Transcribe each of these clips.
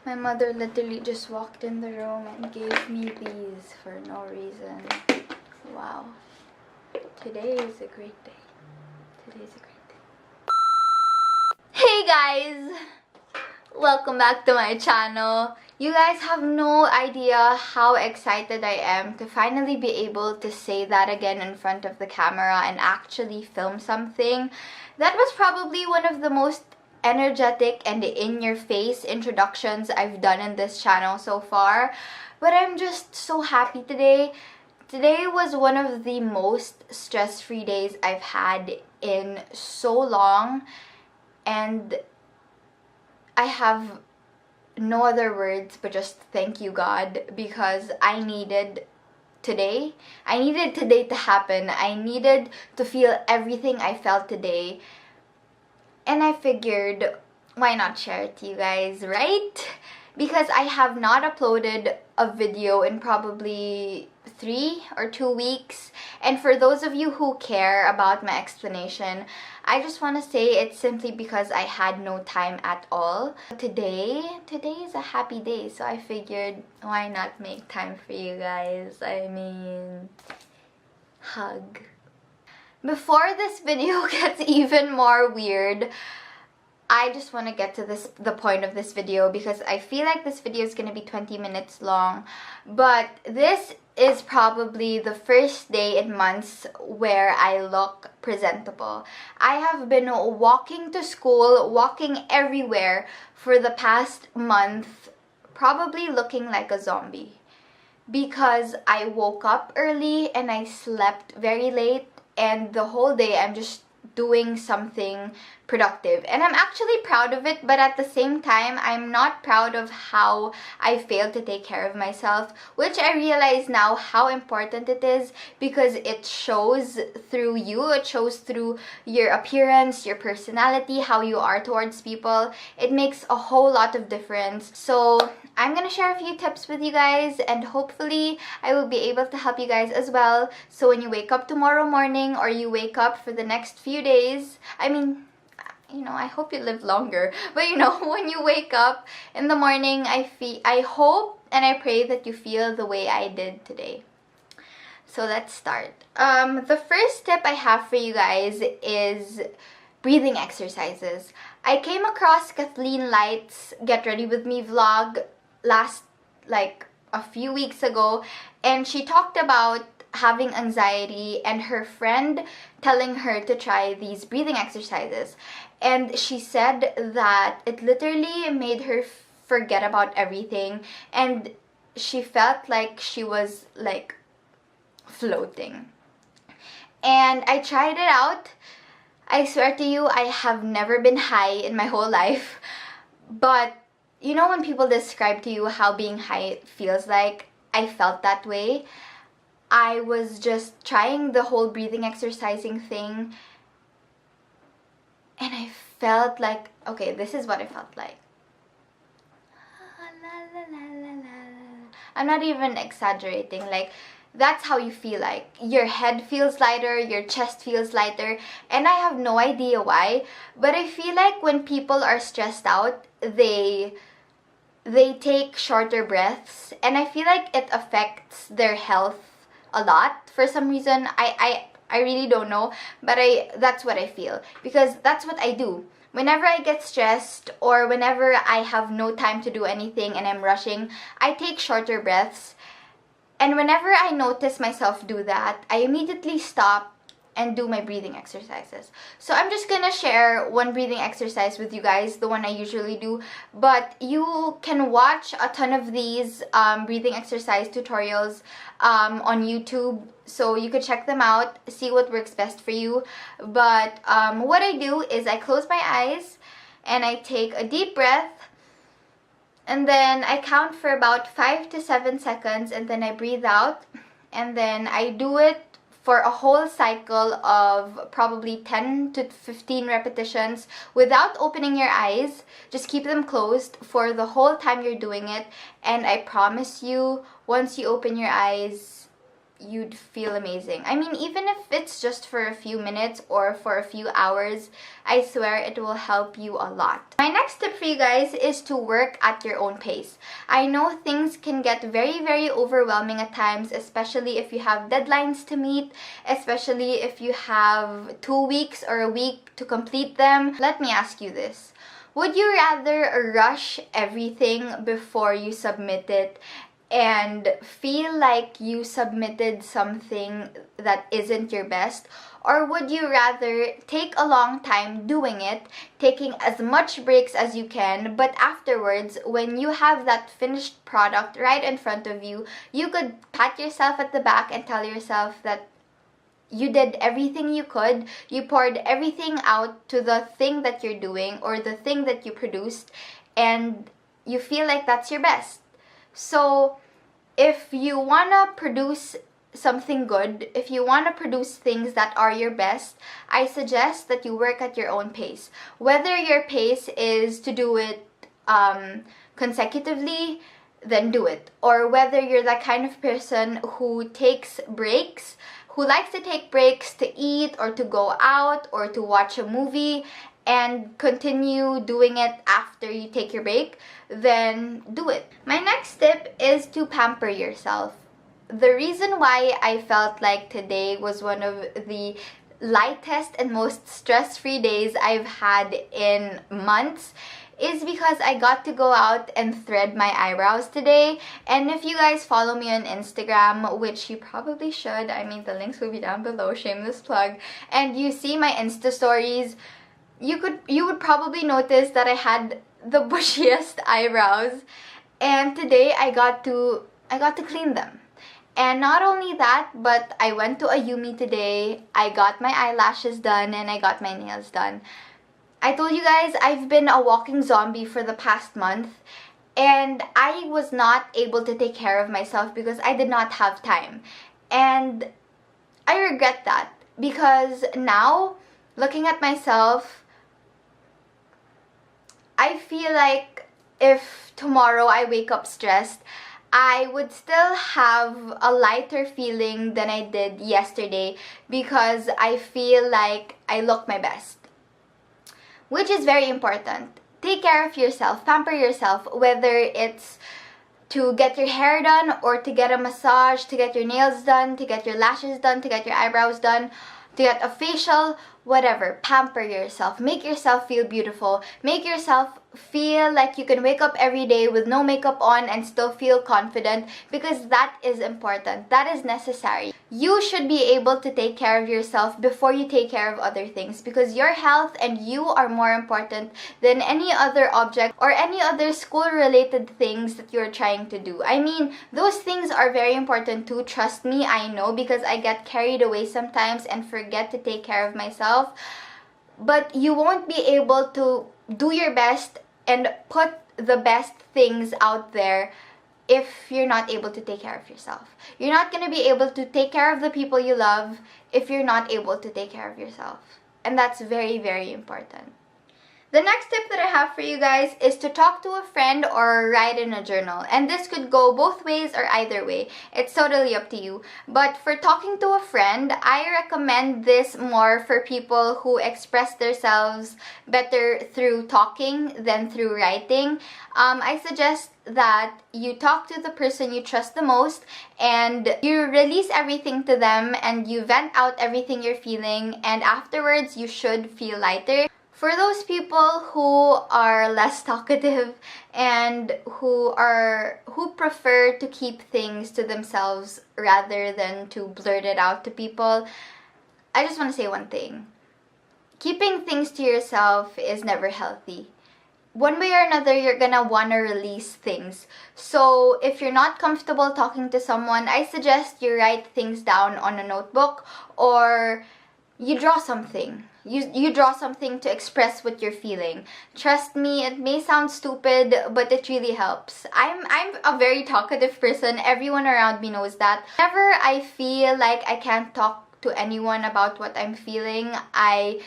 My mother literally just walked in the room and gave me these for no reason. Wow. Today is a great day. Today's a great day. Hey guys! Welcome back to my channel. You guys have no idea how excited I am to finally be able to say that again in front of the camera and actually film something. That was probably one of the most energetic and in-your-face introductions I've done in this channel so far. But I'm just so happy today. Today was one of the most stress-free days I've had in so long. And I have no other words but just thank you, God, because I needed today. I needed today to happen. I needed to feel everything I felt today. And I figured, why not share it to you guys, right? Because I have not uploaded a video in probably 3 or 2 weeks. And for those of you who care about my explanation, I just want to say it's simply because I had no time at all. Today is a happy day, so I figured, why not make time for you guys? I mean, hug. Before this video gets even more weird, I just want to get to the point of this video because I feel like this video is going to be 20 minutes long. But this is probably the first day in months where I look presentable. I have been walking to school, walking everywhere for the past month, probably looking like a zombie. Because I woke up early and I slept very late. And the whole day I'm just doing something productive. And I'm actually proud of it, but at the same time, I'm not proud of how I failed to take care of myself, which I realize now how important it is because it shows through you. It shows through your appearance, your personality, how you are towards people. It makes a whole lot of difference. So I'm gonna share a few tips with you guys and hopefully I will be able to help you guys as well. So when you wake up tomorrow morning or you wake up for the next few days, I mean, you know, I hope you live longer. But you know, when you wake up in the morning, I hope and I pray that you feel the way I did today. So let's start. The first tip I have for you guys is breathing exercises. I came across Kathleen Light's Get Ready With Me vlog a few weeks ago, and she talked about having anxiety and her friend telling her to try these breathing exercises. And she said that it literally made her forget about everything and she felt like she was like floating. And I tried it out. I swear to you, I have never been high in my whole life. But you know when people describe to you how being high feels like? I felt that way. I was just trying the whole breathing exercising thing and I felt like, okay, this is what I felt like. I'm not even exaggerating, like that's how you feel like. Your head feels lighter, your chest feels lighter, and I have no idea why, but I feel like when people are stressed out, they take shorter breaths and I feel like it affects their health a lot for some reason. I really don't know, but that's what I feel because that's what I do. Whenever I get stressed or whenever I have no time to do anything and I'm rushing, I take shorter breaths. And whenever I notice myself do that, I immediately stop and do my breathing exercises. So I'm just gonna share one breathing exercise with you guys, the one I usually do, but you can watch a ton of these breathing exercise tutorials on YouTube, so you could check them out, see what works best for you. But what I do is I close my eyes and I take a deep breath and then I count for about 5 to 7 seconds and then I breathe out and then I do it for a whole cycle of probably 10 to 15 repetitions without opening your eyes. Just keep them closed for the whole time you're doing it. And I promise you, once you open your eyes, you'd feel amazing. I mean, even if it's just for a few minutes or for a few hours, I swear it will help you a lot. My next tip for you guys is to work at your own pace. I know things can get very overwhelming at times, especially if you have deadlines to meet, especially if you have 2 weeks or a week to complete them. Let me ask you this. Would you rather rush everything before you submit it and feel like you submitted something that isn't your best? Or would you rather take a long time doing it, taking as much breaks as you can, but afterwards, when you have that finished product right in front of you, you could pat yourself at the back and tell yourself that you did everything you could, you poured everything out to the thing that you're doing or the thing that you produced, and you feel like that's your best. So if you want to produce something good, if you want to produce things that are your best, I suggest that you work at your own pace. Whether your pace is to do it consecutively, then do it. Or whether you're that kind of person who takes breaks, who likes to take breaks to eat or to go out or to watch a movie and continue doing it after you take your break, then do it. My next tip is to pamper yourself. The reason why I felt like today was one of the lightest and most stress-free days I've had in months is because I got to go out and thread my eyebrows today. And if you guys follow me on Instagram, which you probably should, I mean the links will be down below, shameless plug, and you see my Insta stories, you would probably notice that I had the bushiest eyebrows, and today I got to clean them. And not only that, but I went to a Yumi today, I got my eyelashes done, and I got my nails done. I told you guys I've been a walking zombie for the past month, and I was not able to take care of myself because I did not have time. And I regret that because now, looking at myself, I feel like if tomorrow I wake up stressed, I would still have a lighter feeling than I did yesterday because I feel like I look my best. Which is very important. Take care of yourself, pamper yourself, whether it's to get your hair done or to get a massage, to get your nails done, to get your lashes done, to get your eyebrows done, to get a facial, whatever. Pamper yourself. Make yourself feel beautiful. Make yourself feel like you can wake up every day with no makeup on and still feel confident, because that is important. That is necessary. You should be able to take care of yourself before you take care of other things, because your health and you are more important than any other object or any other school-related things that you're trying to do. I mean, those things are very important too. Trust me, I know, because I get carried away sometimes and forget to take care of myself. But you won't be able to do your best and put the best things out there if you're not able to take care of yourself. You're not going to be able to take care of the people you love if you're not able to take care of yourself. And that's very important. The next tip that I have for you guys is to talk to a friend or write in a journal. And this could go both ways or either way. It's totally up to you. But for talking to a friend, I recommend this more for people who express themselves better through talking than through writing. I suggest that you talk to the person you trust the most and you release everything to them and you vent out everything you're feeling, and afterwards you should feel lighter. For those people who are less talkative and who prefer to keep things to themselves rather than to blurt it out to people, I just want to say one thing. Keeping things to yourself is never healthy. One way or another, you're gonna want to release things. So if you're not comfortable talking to someone, I suggest you write things down on a notebook or you draw something. You draw something to express what you're feeling. Trust me, it may sound stupid, but it really helps. I'm a very talkative person. Everyone around me knows that. Whenever I feel like I can't talk to anyone about what I'm feeling, I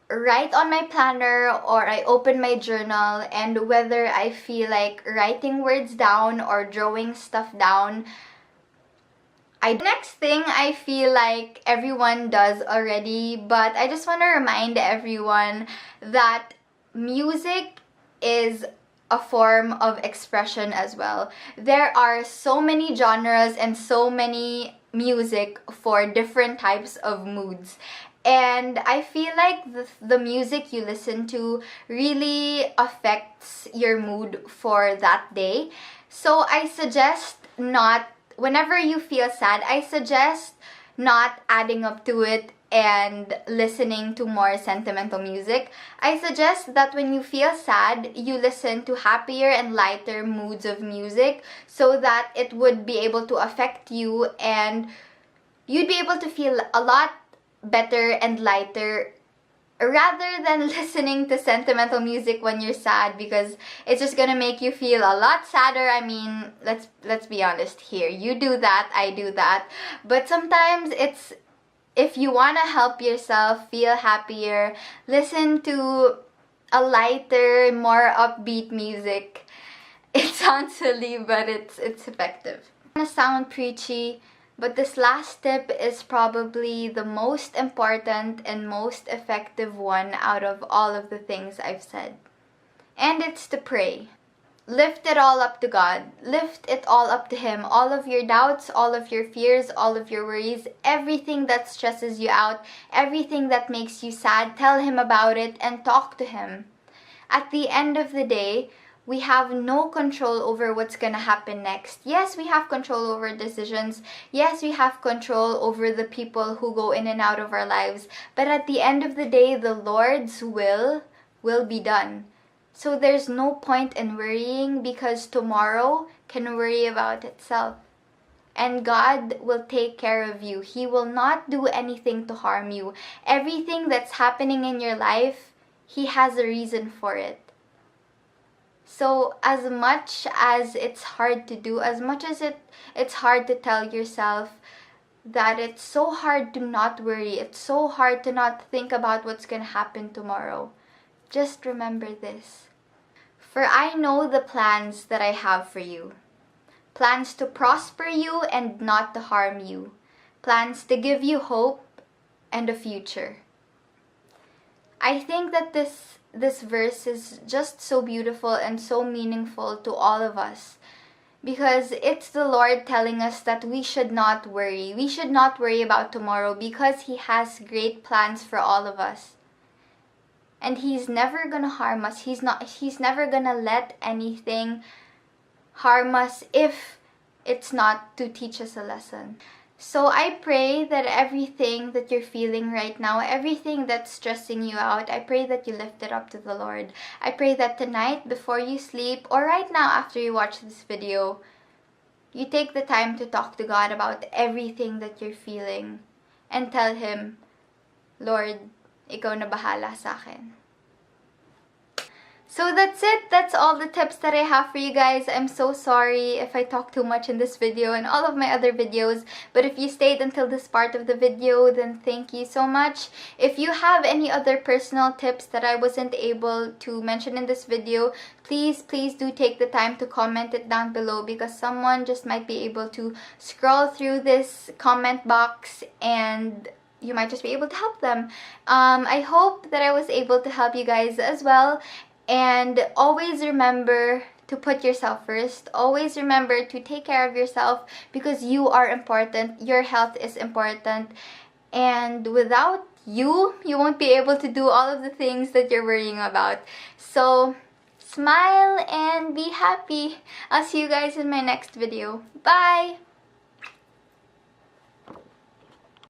write on my planner or I open my journal, and whether I feel like writing words down or drawing stuff down, Next thing I feel like everyone does already, but I just want to remind everyone that music is a form of expression as well. There are so many genres and so many music for different types of moods. And I feel like the music you listen to really affects your mood for that day. So I suggest not, whenever you feel sad, I suggest not adding up to it and listening to more sentimental music. I suggest that when you feel sad, you listen to happier and lighter moods of music so that it would be able to affect you and you'd be able to feel a lot better and lighter rather than listening to sentimental music when you're sad, because it's just gonna make you feel a lot sadder. I mean, let's be honest here. You do that, I do that. But sometimes it's, if you want to help yourself feel happier, listen to a lighter, more upbeat music. It sounds silly, but it's effective. I'm gonna sound preachy, but this last tip is probably the most important and most effective one out of all of the things I've said. And it's to pray. Lift it all up to God. Lift it all up to Him. All of your doubts, all of your fears, all of your worries, everything that stresses you out, everything that makes you sad, tell Him about it and talk to Him. At the end of the day, we have no control over what's gonna happen next. Yes, we have control over decisions. Yes, we have control over the people who go in and out of our lives. But at the end of the day, the Lord's will be done. So there's no point in worrying, because tomorrow can worry about itself. And God will take care of you. He will not do anything to harm you. Everything that's happening in your life, He has a reason for it. So as much as it's hard to do, as much as it's hard to tell yourself that it's so hard to not worry, it's so hard to not think about what's gonna happen tomorrow, just remember this. For I know the plans that I have for you. Plans to prosper you and not to harm you. Plans to give you hope and a future. I think that this verse is just so beautiful and so meaningful to all of us, because it's the Lord telling us that we should not worry. We should not worry about tomorrow, because He has great plans for all of us. And He's never gonna harm us. He's never gonna let anything harm us if it's not to teach us a lesson. So I pray that everything that you're feeling right now, everything that's stressing you out, I pray that you lift it up to the Lord. I pray that tonight before you sleep, or right now after you watch this video, you take the time to talk to God about everything that you're feeling and tell Him, Lord, Ikaw na bahala sa akin. So that's it. That's all the tips that I have for you guys. I'm so sorry if I talk too much in this video and all of my other videos. But if you stayed until this part of the video, then thank you so much. If you have any other personal tips that I wasn't able to mention in this video, please do take the time to comment it down below, because someone just might be able to scroll through this comment box and you might just be able to help them. I hope that I was able to help you guys as well. And always remember to put yourself first. Always remember to take care of yourself, because you are important. Your health is important. And without you, you won't be able to do all of the things that you're worrying about. So smile and be happy. I'll see you guys in my next video. Bye!